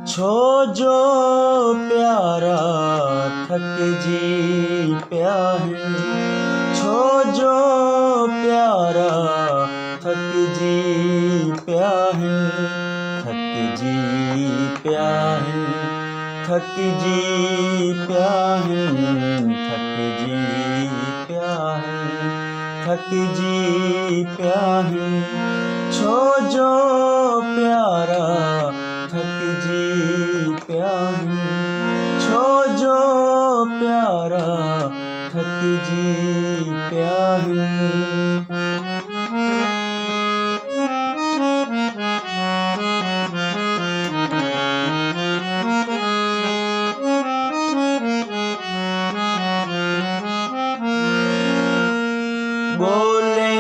छो जो प्यारा थक जी पिया है। छो जो प्यारा थक जी पिया है। थक जी पिया है। थक जी पिया है। थक जी पिया है। थक जी पिया है। छो जो प्यारा थक जी पिया है। छो जो प्यारा थक जी पिया है। गोले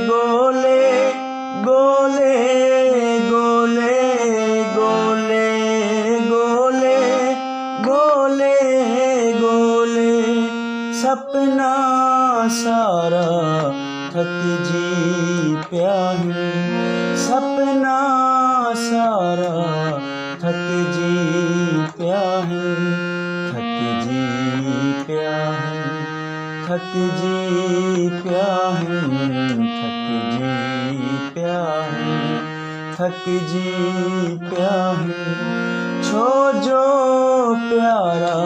गोले गोले गोले गोले गोले गोले गोले सपना सारा थक जी पिया है। सपना सारा थक जी पिया है। थक जी पिया है। थक जी पिया है। थक जी पिया है। थक जी पिया है। छो जो प्यारा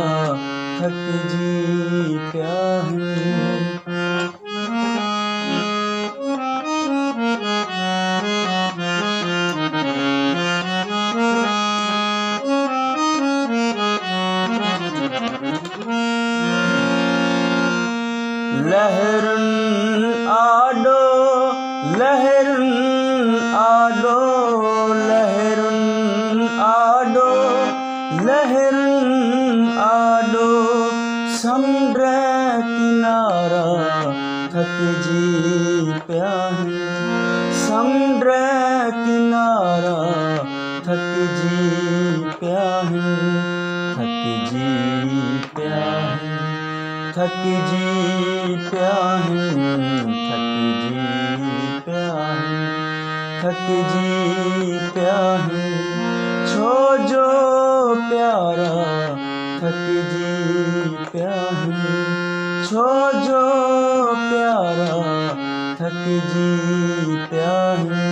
थक जी पिया है। लहरुन आडो लहरुन आडो लहरुन आडो लहरुन आडो समुंड किनारा थक जी पिया है। समुंड किनारा थक जी पिया है। थक जी पिया है। थक जी पिया है। थक जी पिया है। थक जी पिया है। छो जो प्यारा थक जी पिया है। छो जो प्यारा थक जी पिया है।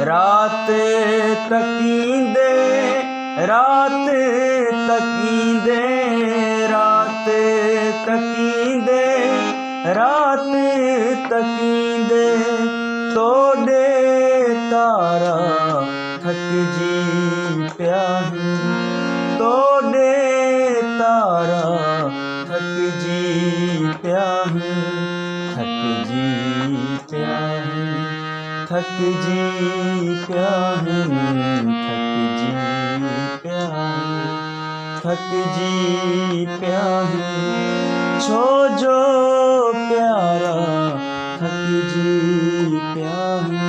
रात तकींदे रात तकींदे रात तकींदे रात तकींदे तोड़े तारा थक जी पिया है। तोड़े तारा थक जी पिया है। थक जी पिया है। थक जी पिया है। थक जी पिया है। थक जी पिया है। छो जो प्यारा थक जी पिया है।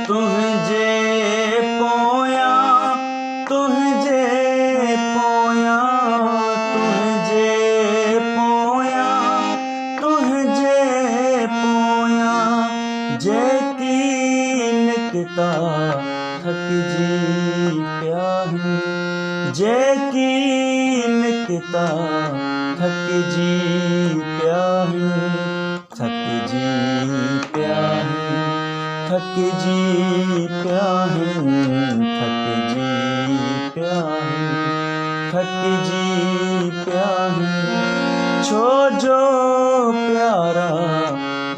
तुझे पोया तुझे पोया तुझे पोया तुझे पोया जेकी निकता थक जी पिया है। जेकी निकता थक जी पिया है। थक जी पिया है। थक जी पिया है। थक जी पिया है। थक जी पिया है। छो जो प्यारा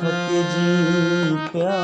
थक जी पिया